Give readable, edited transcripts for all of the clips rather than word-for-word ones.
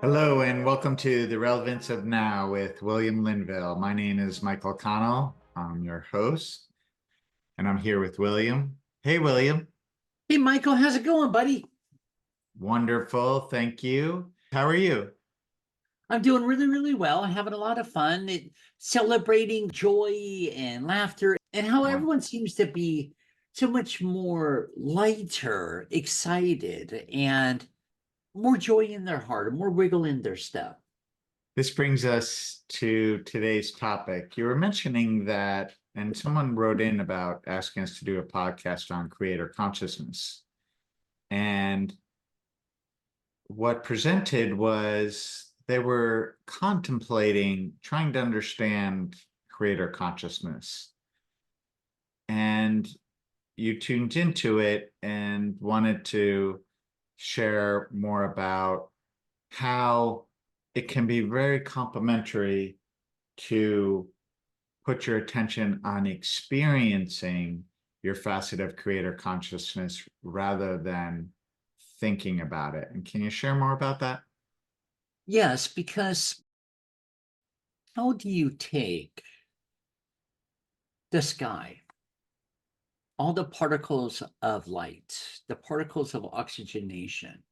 Hello and welcome to The Relevance of Now with William Linville. My name is Michael Connell. I'm your host, and I'm here with William. Hey, William. Hey, Michael, how's it going, buddy? Wonderful. Thank you. How are you? I'm doing really, really well. Having a lot of fun, celebrating joy and laughter, and how Won- everyone seems to be so much more lighter, excited, and more joy in their heart, and more wiggle in their step. This brings us to today's topic. You were mentioning that, and someone wrote in about asking us to do a podcast on creator consciousness. And what presented was they were contemplating trying to understand creator consciousness. And you tuned into it and wanted to share more about how it can be very complementary to put your attention on experiencing your facet of creator consciousness rather than thinking about it. And can you share more about that? Yes, because how do you take the sky, all the particles of light, the particles of oxygenation,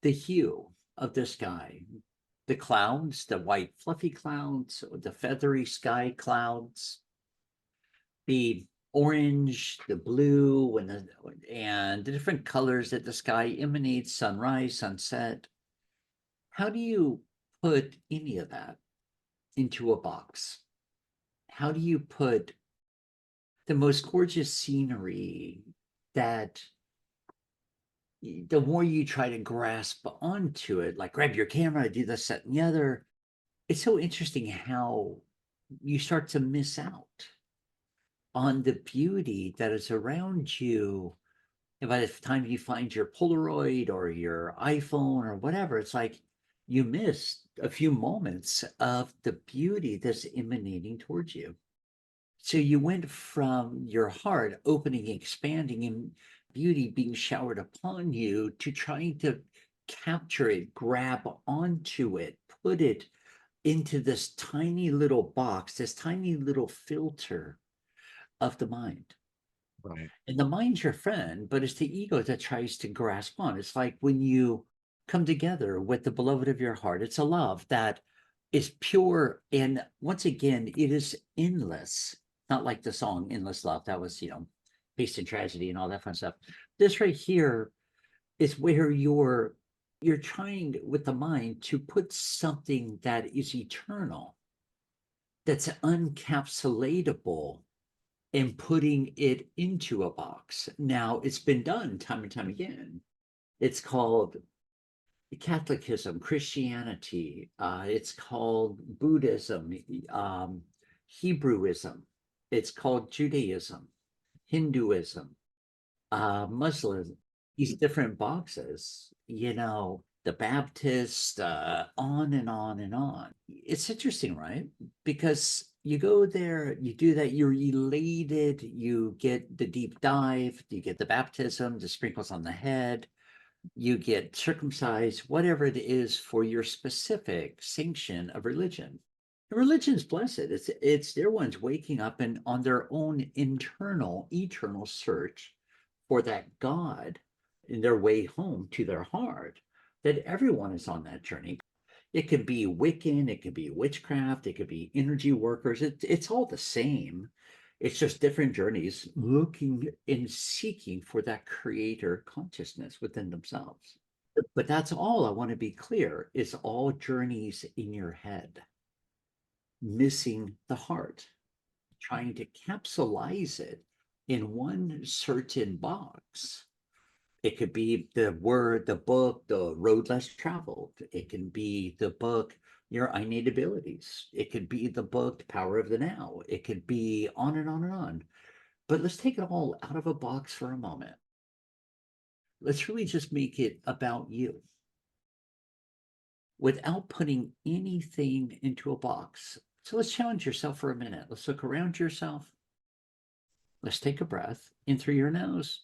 the hue of the sky, the clouds, the white fluffy clouds, or the feathery sky clouds, the orange, the blue, and the different colors that the sky emanates, sunrise, sunset. How do you put any of that into a box? How do you put the most gorgeous scenery that the more you try to grasp onto it, like grab your camera, do this, that, and the other, it's so interesting how you start to miss out on the beauty that is around you. And by the time you find your Polaroid or your iPhone or whatever, it's like you missed a few moments of the beauty that's emanating towards you. So you went from your heart opening, expanding, and beauty being showered upon you to trying to capture it, grab onto it, put it into this tiny little box, this tiny little filter of the mind. Right. And the mind's your friend, but it's the ego that tries to grasp on. It's like when you come together with the beloved of your heart, it's a love that is pure. And once again, it is endless, not like the song Endless Love. That was, based in tragedy and all that fun stuff. This right here is where you're trying with the mind to put something that is eternal, that's uncapsulatable, and putting it into a box. Now, it's been done time and time again. It's called Catholicism, Christianity. It's called Buddhism, Hebrewism. It's called Judaism, Hinduism, Muslim. These different boxes, the Baptist, on and on and on. It's interesting, right? Because you go there, you do that, you're elated, you get the deep dive, you get the baptism, the sprinkles on the head, you get circumcised, whatever it is for your specific sanction of religion. And religion's blessed. It's their ones waking up and on their own internal, eternal search for that God in their way home to their heart, that everyone is on that journey. It could be Wiccan, it could be witchcraft, it could be energy workers. It's all the same. It's just different journeys looking and seeking for that creator consciousness within themselves. But that's all I want to be clear is all journeys in your head, missing the heart, trying to capsulize it in one certain box. It could be the word, the book, The Road Less Traveled. It can be the book, Your Innate Abilities. It could be the book, Power of the Now. It could be on and on and on. But let's take it all out of a box for a moment. Let's really just make it about you without putting anything into a box. So let's challenge yourself for a minute. Let's look around yourself. Let's take a breath in through your nose.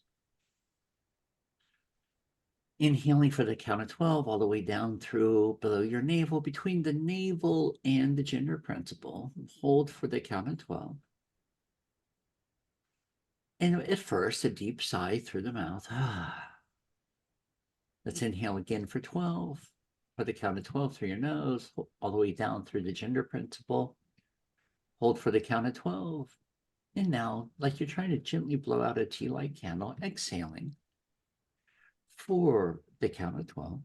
Inhaling for the count of 12, all the way down through below your navel, between the navel and the gender principle. Hold for the count of 12. And at first, a deep sigh through the mouth. Let's inhale again for 12. For the count of 12 through your nose, all the way down through the gender principle. Hold for the count of 12. And now, like you're trying to gently blow out a tea light candle, exhaling for the count of 12.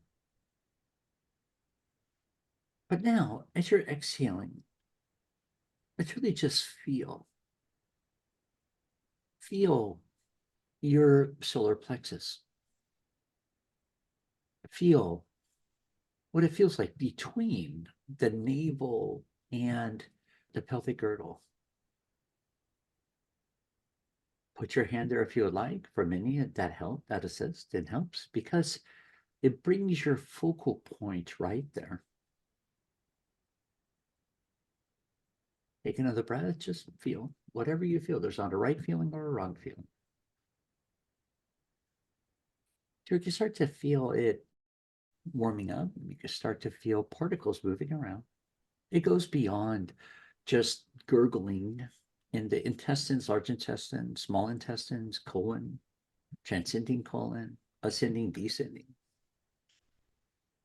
But now, as you're exhaling, let's really just feel your solar plexus. Feel what it feels like between the navel and the pelvic girdle. Put your hand there if you would like. For many, that assists and helps because it brings your focal point right there. Take another breath, just feel whatever you feel. There's not a right feeling or a wrong feeling. So you can start to feel it warming up. You can start to feel particles moving around. It goes beyond just gurgling in the intestines, large intestine, small intestines, colon, transcending colon, ascending, descending.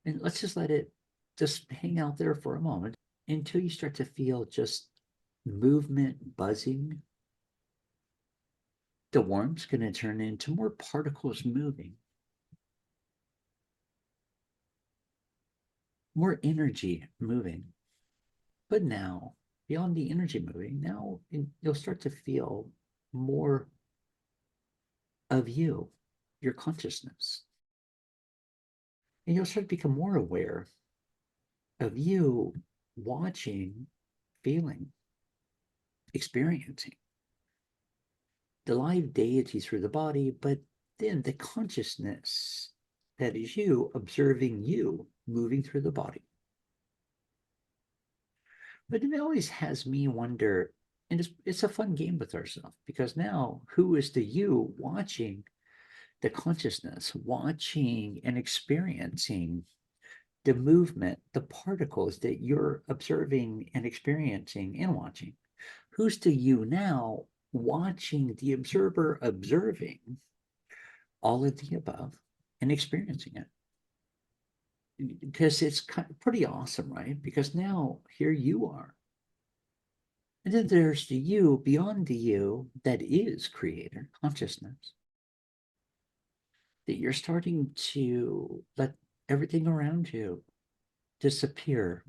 And let's just let it just hang out there for a moment until you start to feel just movement, buzzing. The warmth's going to turn into more particles moving, more energy moving. But now, beyond the energy moving, now you'll start to feel more of you, your consciousness. And you'll start to become more aware of you watching, feeling, experiencing the live deity through the body, but then the consciousness that is you observing you moving through the body. But it always has me wonder, and it's a fun game with ourselves, because now who is the you watching the consciousness, watching and experiencing the movement, the particles that you're observing and experiencing and watching? Who's the you now watching the observer observing all of the above and experiencing it? Because it's pretty awesome, right? Because now here you are. And then there's the you beyond the you that is creator consciousness. That you're starting to let everything around you disappear,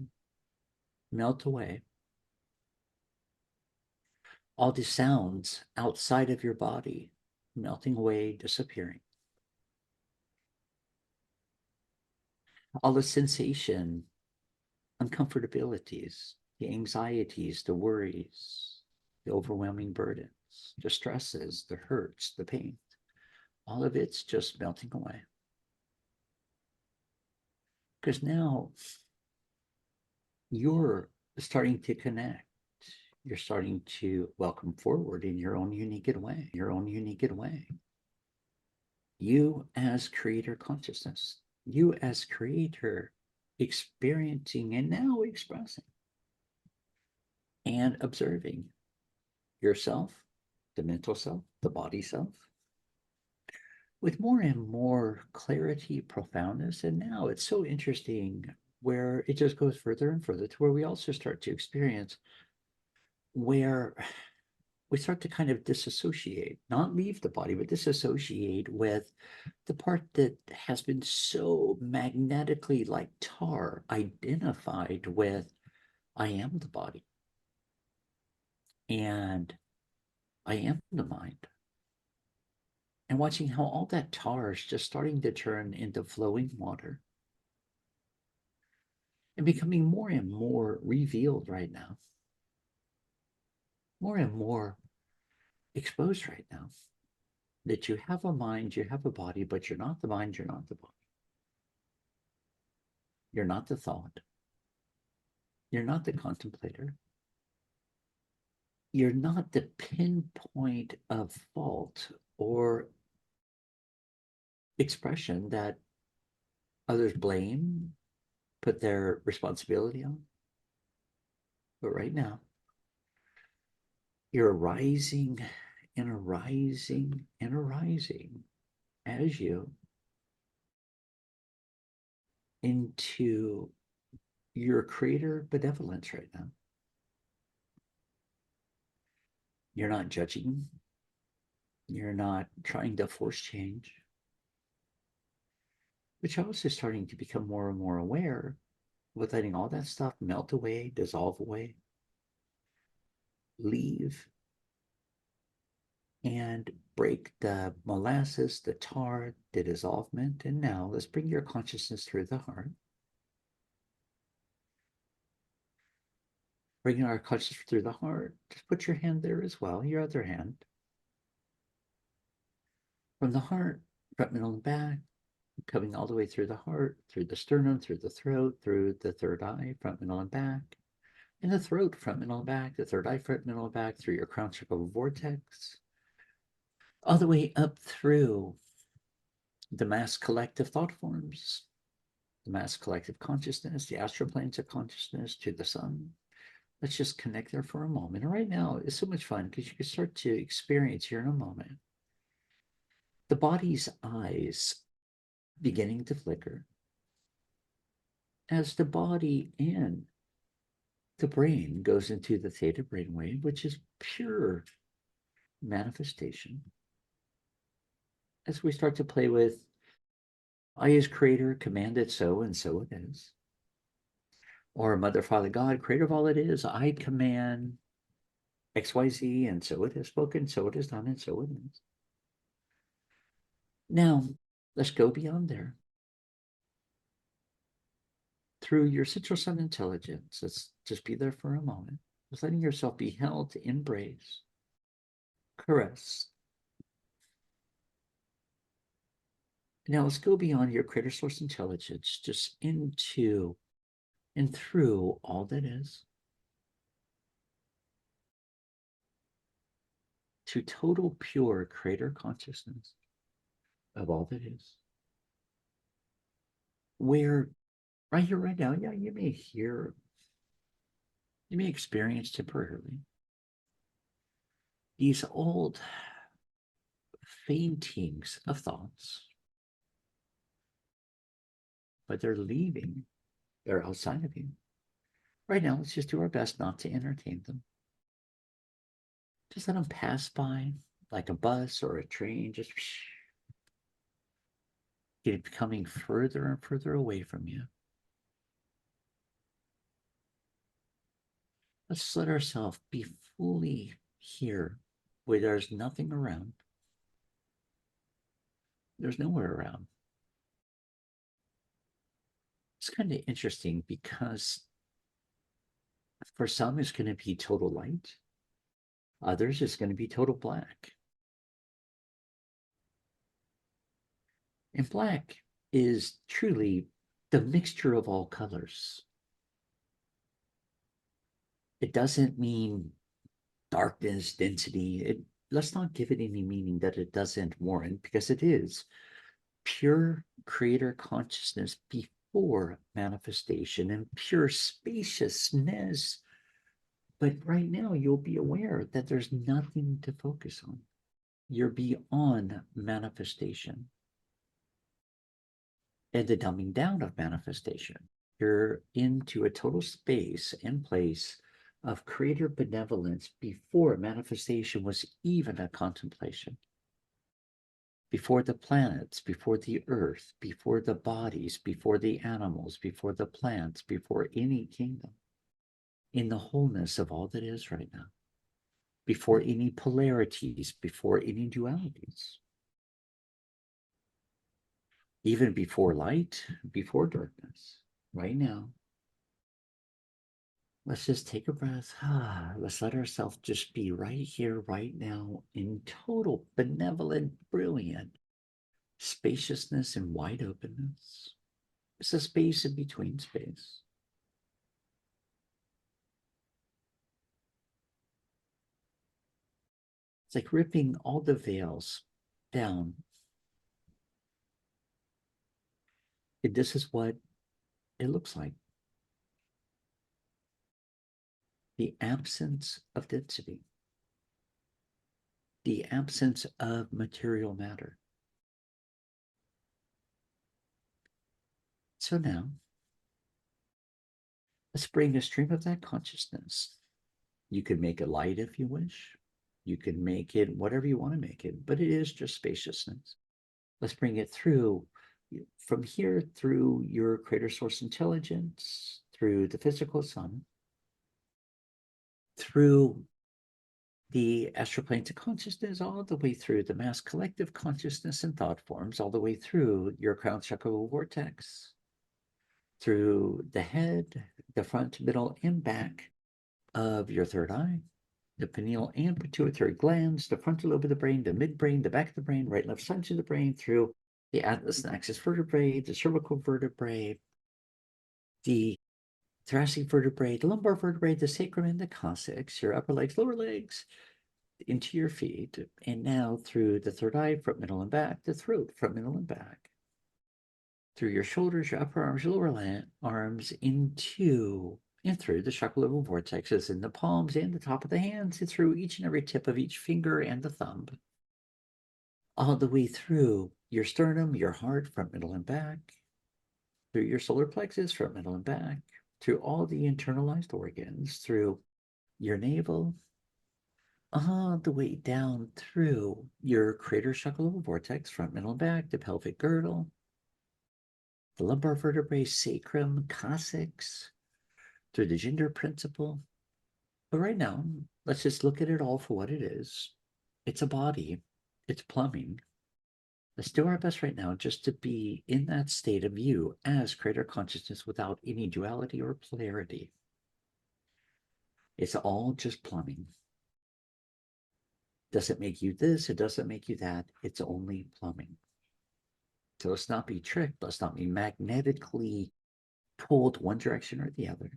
melt away. All the sounds outside of your body melting away, disappearing. All the sensation, uncomfortabilities, the anxieties, the worries, the overwhelming burdens, the stresses, the hurts, the pain, all of it's just melting away. Because now you're starting to connect. You're starting to welcome forward in your own unique way, You as creator consciousness, you as creator experiencing and now expressing and observing yourself, the mental self, the body self, with more and more clarity, profoundness. And now it's so interesting where it just goes further and further to where we also start to experience where we start to kind of disassociate, not leave the body, but disassociate with the part that has been so magnetically like tar identified with I am the body and I am the mind. And watching how all that tar is just starting to turn into flowing water and becoming more and more revealed right now, more and more exposed right now, that you have a mind, you have a body, but you're not the mind, you're not the body. You're not the thought. You're not the contemplator. You're not the pinpoint of fault or expression that others blame, put their responsibility on. But right now, you're arising and arising and arising as you into your creator benevolence right now. You're not judging. You're not trying to force change. But you're also starting to become more and more aware with letting all that stuff melt away, dissolve away, leave, and break the molasses, the tar, the dissolvement. And now let's bring your consciousness through the heart. Bringing our consciousness through the heart. Just put your hand there as well, your other hand. From the heart, front, middle, and back, coming all the way through the heart, through the sternum, through the throat, through the third eye, front, middle, and back. In the throat, front, middle, and back, the third eye, front, middle, and back, through your crown chakra vortex, all the way up through the mass collective thought forms, the mass collective consciousness, the astral planes of consciousness to the sun. Let's just connect there for a moment. And right now, it's so much fun because you can start to experience here in a moment the body's eyes beginning to flicker as the body and the brain goes into the theta brainwave, which is pure manifestation. As we start to play with, I as creator command it so, and so it is. Or Mother, Father, God, creator of all it is, I command XYZ, and so it is spoken, so it is done, and so it is. Now, let's go beyond there. Through your central sun intelligence, let's just be there for a moment. Just letting yourself be held, embraced, caressed. Now let's go beyond your creator source intelligence, just into and through all that is, to total pure creator consciousness of all that is. Where right here, right now, yeah, you may hear, you may experience temporarily these old faintings of thoughts, but they're leaving, they're outside of you. Right now, let's just do our best not to entertain them. Just let them pass by like a bus or a train, just coming further and further away from you. Let's let ourselves be fully here where there's nothing around. There's nowhere around. It's kind of interesting because for some it's going to be total light. Others it's going to be total black. And black is truly the mixture of all colors. It doesn't mean darkness, density. Let's not give it any meaning that it doesn't warrant, because it is pure creator consciousness before manifestation and pure spaciousness. But right now, you'll be aware that there's nothing to focus on. You're beyond manifestation and the dumbing down of manifestation. You're into a total space and place of creator benevolence before manifestation was even a contemplation. Before the planets, before the earth, before the bodies, before the animals, before the plants, before any kingdom. In the wholeness of all that is right now. Before any polarities, before any dualities. Even before light, before darkness. Right now. Let's just take a breath. Let's let ourselves just be right here, right now, in total benevolent, brilliant spaciousness and wide openness. It's a space in between space. It's like ripping all the veils down this is what it looks like. The absence of density, the absence of material matter. So now, let's bring a stream of that consciousness. You could make it light if you wish. You can make it whatever you want to make it, but it is just spaciousness. Let's bring it through, from here, through your creator source intelligence, through the physical sun, through the astral planes of consciousness, all the way through the mass collective consciousness and thought forms, all the way through your crown chakra vortex, through the head, the front, middle, and back of your third eye, the pineal and pituitary glands, the frontal lobe of the brain, the midbrain, the back of the brain, right and left sides of the brain, through the atlas and axis vertebrae, the cervical vertebrae, the thoracic vertebrae, the lumbar vertebrae, the sacrum and the coccyx, your upper legs, lower legs, into your feet, and now through the third eye, front, middle, and back, the throat, front, middle, and back, through your shoulders, your upper arms, your lower arms, into and through the chakra level vortexes in the palms and the top of the hands, and through each and every tip of each finger and the thumb, all the way through your sternum, your heart, front, middle, and back, through your solar plexus, front, middle, and back, through all the internalized organs, through your navel, all the way down through your crater chakra level vortex, front, middle, and back, the pelvic girdle, the lumbar vertebrae, sacrum, coccyx, through the gender principle. But right now, let's just look at it all for what it is. It's a body. It's plumbing. Let's do our best right now just to be in that state of you as creator consciousness without any duality or polarity. It's all just plumbing. Doesn't make you this, it doesn't make you that. It's only plumbing. So let's not be tricked. Let's not be magnetically pulled one direction or the other.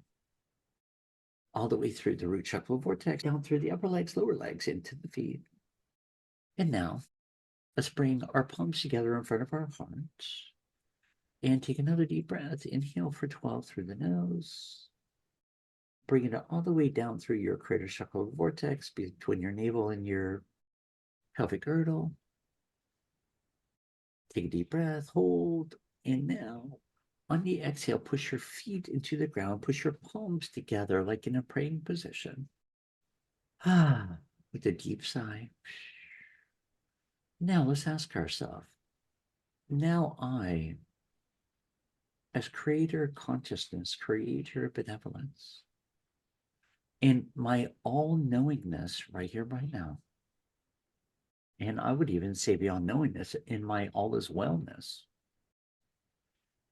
All the way through the root chakra vortex, down through the upper legs, lower legs, into the feet. And now, let's bring our palms together in front of our hearts. And take another deep breath. Inhale for 12 through the nose. Bring it all the way down through your crater chakra vortex between your navel and your pelvic girdle. Take a deep breath, hold, and now on the exhale, push your feet into the ground, push your palms together like in a praying position. With a deep sigh. Now let's ask ourselves, now I, as creator consciousness, creator benevolence, and my all-knowingness right here, right now, and I would even say beyond knowingness, in my all is wellness,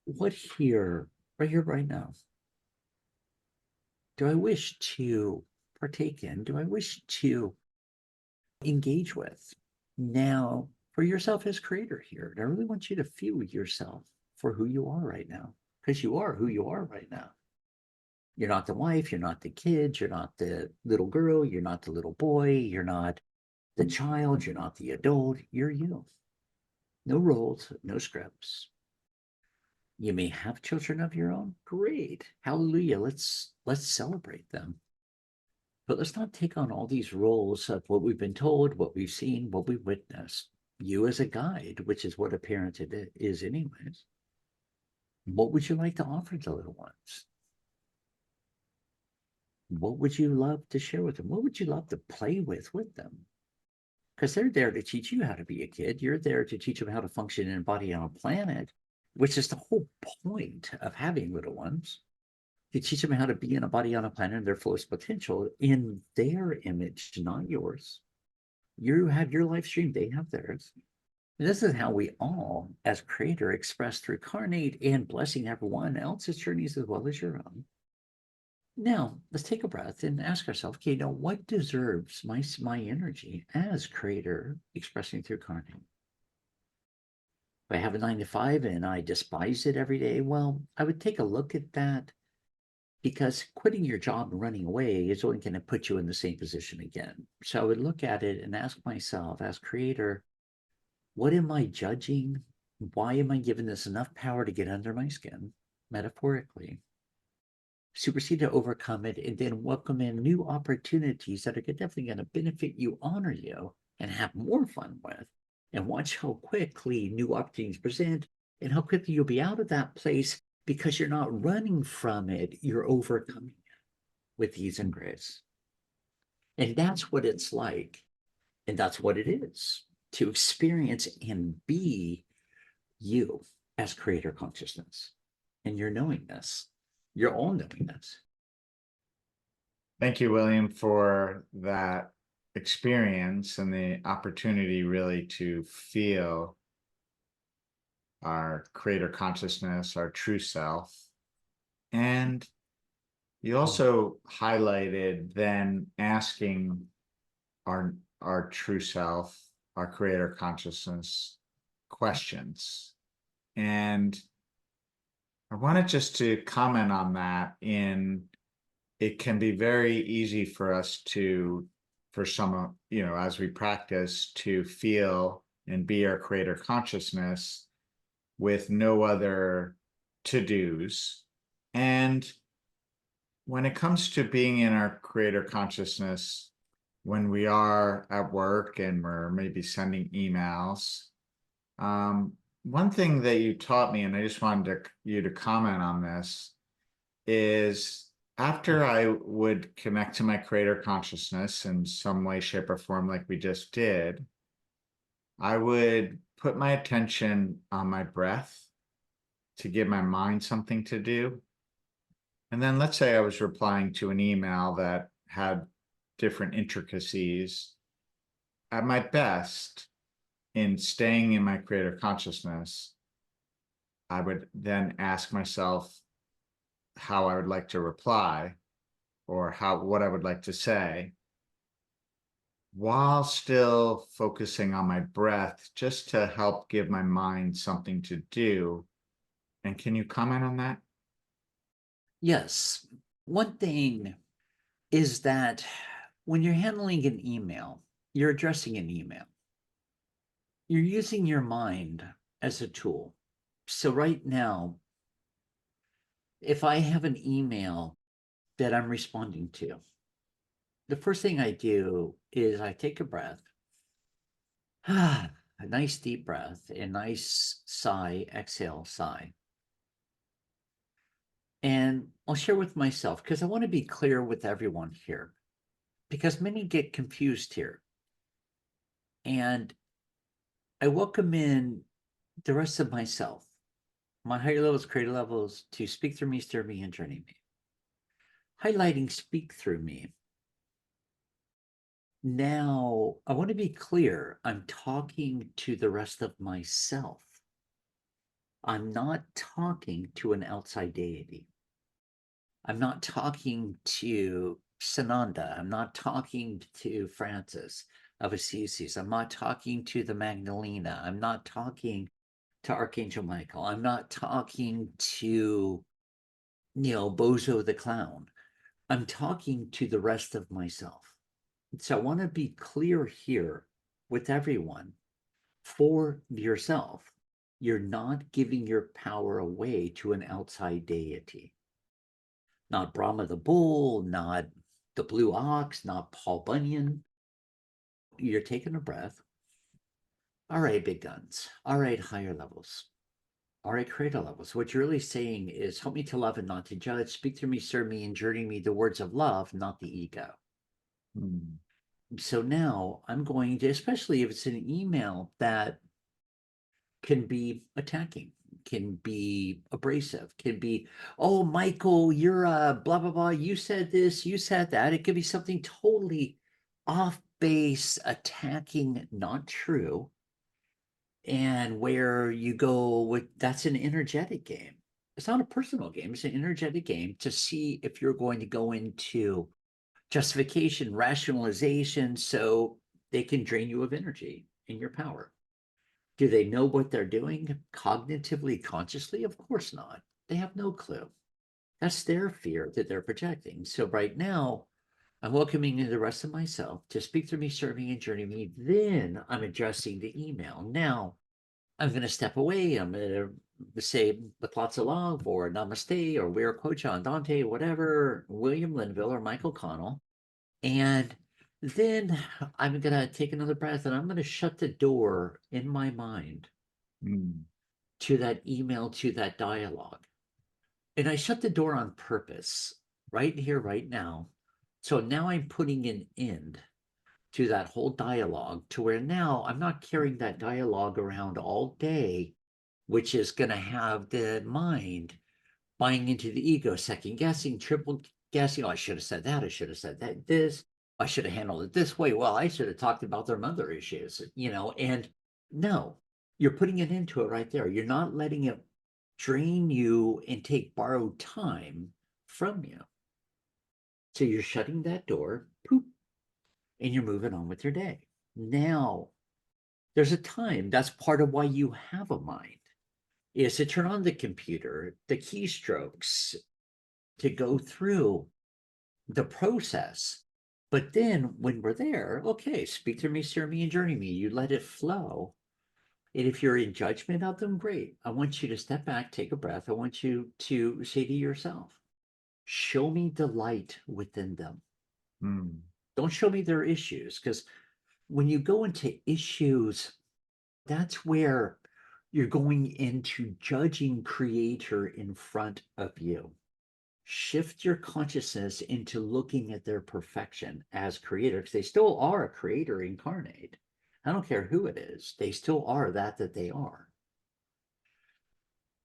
what here, right here, right now, do I wish to partake in? Do I wish to engage with? Now, for yourself as creator here, I really want you to feel yourself for who you are right now, because you are who you are right now. You're not the wife, you're not the kids, you're not the little girl, you're not the little boy, you're not the child, you're not the adult, you're you. No roles, no scripts. You may have children of your own. Great. Hallelujah. Let's celebrate them. But let's not take on all these roles of what we've been told, what we've seen, what we've witnessed. You as a guide, which is what a parent is anyways. What would you like to offer the little ones? What would you love to share with them? What would you love to play with them? Because they're there to teach you how to be a kid. You're there to teach them how to function in a body on a planet, which is the whole point of having little ones. You teach them how to be in a body on a planet in their fullest potential in their image, not yours. You have your life stream, they have theirs. And this is how we all, as creator, express through carnate and blessing everyone else's journeys as well as your own. Now, let's take a breath and ask ourselves, okay, now what deserves my energy as creator expressing through carnate? If I have a 9 to 5 and I despise it every day, well, I would take a look at that, because quitting your job and running away is only going to put you in the same position again. So I would look at it and ask myself, as creator, what am I judging Why am I giving this enough power to get under my skin, metaphorically, supersede to overcome it, and then welcome in new opportunities that are definitely going to benefit you, honor you, and have more fun with, and watch how quickly new opportunities present and how quickly you'll be out of that place because you're not running from it, you're overcoming it with ease and grace. And that's what it's like. And that's what it is to experience and be you as creator consciousness. And you're knowing this. You're all knowing this. Thank you, William, for that experience and the opportunity really to feel our creator consciousness, our true self. And you also highlighted then asking our true self, our creator consciousness questions. And I wanted just to comment on that. It can be very easy for us for some, as we practice, to feel and be our creator consciousness with no other to-dos. And when it comes to being in our creator consciousness, when we are at work and we're maybe sending emails, one thing that you taught me, and I just wanted you to comment on this, is after I would connect to my creator consciousness in some way, shape, or form, like we just did, I would put my attention on my breath to give my mind something to do. And then let's say I was replying to an email that had different intricacies. At my best, in staying in my creator consciousness, I would then ask myself how I would like to reply or what I would like to say, while still focusing on my breath, just to help give my mind something to do. And can you comment on that? Yes. One thing is that when you're handling an email, you're addressing an email. You're using your mind as a tool. So right now, if I have an email that I'm responding to, the first thing I do is I take a breath, a nice deep breath, a nice sigh, exhale, sigh. And I'll share with myself because I want to be clear with everyone here, because many get confused here. And I welcome in the rest of myself, my higher levels, creator levels, to speak through me, stir me, and journey me. Highlighting speak through me. Now, I want to be clear. I'm talking to the rest of myself. I'm not talking to an outside deity. I'm not talking to Sananda. I'm not talking to Francis of Assisi. I'm not talking to the Magdalena. I'm not talking to Archangel Michael. I'm not talking to, Bozo the Clown. I'm talking to the rest of myself. So I want to be clear here with everyone. For yourself, you're not giving your power away to an outside deity. Not Brahma the bull, not the blue ox, not Paul Bunyan. You're taking a breath. All right, big guns. All right, higher levels. All right, creator levels. What you're really saying is help me to love and not to judge. Speak through me, serve me, and journey me the words of love, not the ego. So now I'm going to, especially if it's an email that can be attacking, can be abrasive, can be, oh, Michael, you're blah, blah, blah. You said this, you said that. It could be something totally off base, attacking, not true. And where you go with, that's an energetic game. It's not a personal game. It's an energetic game to see if you're going to go into justification, rationalization, so they can drain you of energy and your power. Do they know what they're doing cognitively, consciously? Of course not. They have no clue. That's their fear that they're projecting. So right now, I'm welcoming in the rest of myself to speak through me, serving and journey me. Then I'm addressing the email. Now, I'm going to step away. I'm going to say with lots of love or namaste or wear Kocha Andante, whatever, William Linville or Michael Connell. And then I'm going to take another breath and I'm going to shut the door in my mind Mm. to that email, to that dialogue. And I shut the door on purpose right here, right now. So now I'm putting an end to that whole dialogue to where now I'm not carrying that dialogue around all day, which is going to have the mind buying into the ego, second guessing, triple guessing. Oh, I should have said that. I should have said that. This, I should have handled it this way. Well, I should have talked about their mother issues, and no, you're putting an end to it right there. You're not letting it drain you and take borrowed time from you. So you're shutting that door, poop, and you're moving on with your day. Now, there's a time. That's part of why you have a mind, is to turn on the computer, the keystrokes, to go through the process. But then when we're there, okay, speak to me, steer me, and journey me. You let it flow. And if you're in judgment of them, great. I want you to step back, take a breath. I want you to say to yourself, show me the light within them. Mm. Don't show me their issues. Because when you go into issues, that's where you're going into judging creator in front of you. Shift your consciousness into looking at their perfection as creator, because they still are a creator incarnate. I don't care who it is, they still are that they are.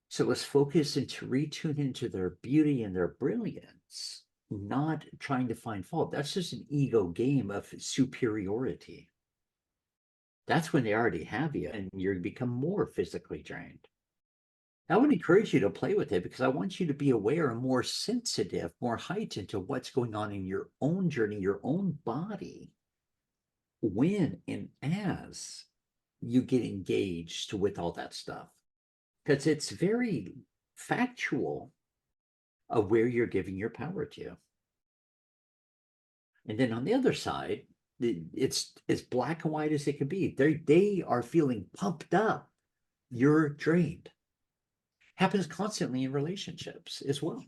So let's focus and to retune into their beauty and their brilliance, not trying to find fault. That's just an ego game of superiority. That's when they already have you and you become more physically drained. I would encourage you to play with it because I want you to be aware and more sensitive, more heightened to what's going on in your own journey, your own body, when and as you get engaged with all that stuff. Because it's very factual of where you're giving your power to. And then on the other side, it's as black and white as it can be. They are feeling pumped up. You're drained. Happens constantly in relationships as well.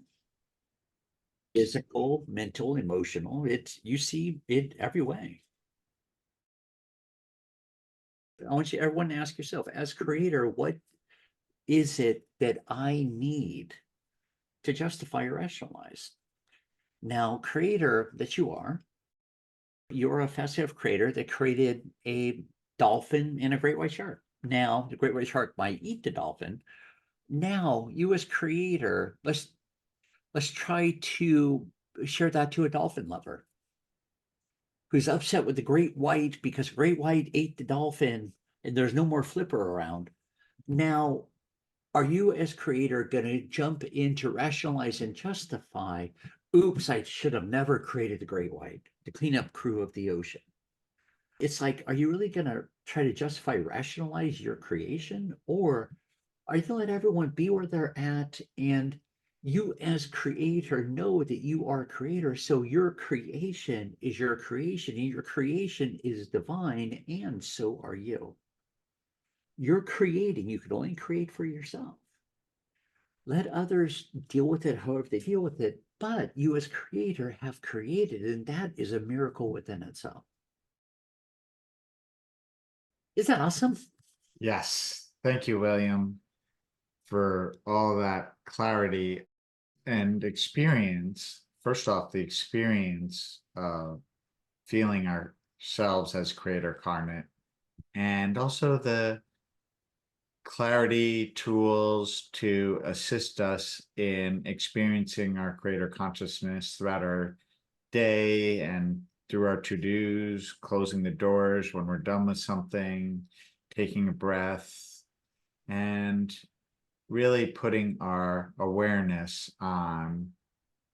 Physical, mental, emotional. You see it every way. I want you everyone to ask yourself, as creator, what is it that I need to justify or rationalize? Now, creator that you're a facet creator that created a dolphin and a great white shark. Now, the great white shark might eat the dolphin. Now, you as creator, let's try to share that to a dolphin lover who's upset with the great white because great white ate the dolphin and there's no more flipper around. Now, are you as creator going to jump in to rationalize and justify, oops, I should have never created the great white, the cleanup crew of the ocean? It's like, are you really going to try to justify, rationalize your creation? Or are you going to let everyone be where they're at and you as creator know that you are a creator, so your creation is your creation and your creation is divine, and so are you. You're creating, you can only create for yourself. Let others deal with it however they deal with it, but you as creator have created, and that is a miracle within itself. Isn't that awesome? Yes. Thank you, William, for all that clarity and experience. First off, the experience of feeling ourselves as creator incarnate, and also the clarity tools to assist us in experiencing our creator consciousness throughout our day and through our to-dos, closing the doors when we're done with something, taking a breath, and really putting our awareness on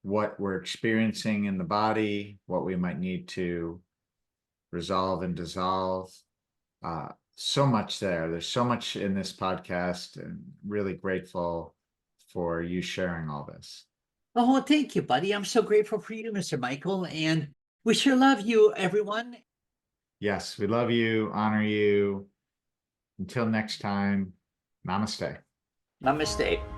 what we're experiencing in the body, what we might need to resolve and dissolve. So much there. There's so much in this podcast, and really grateful for you sharing all this. Oh, well, thank you, buddy. I'm so grateful for you, Mr. Michael, and we sure love you, everyone. Yes, we love you, honor you. Until next time. Namaste. Namaste.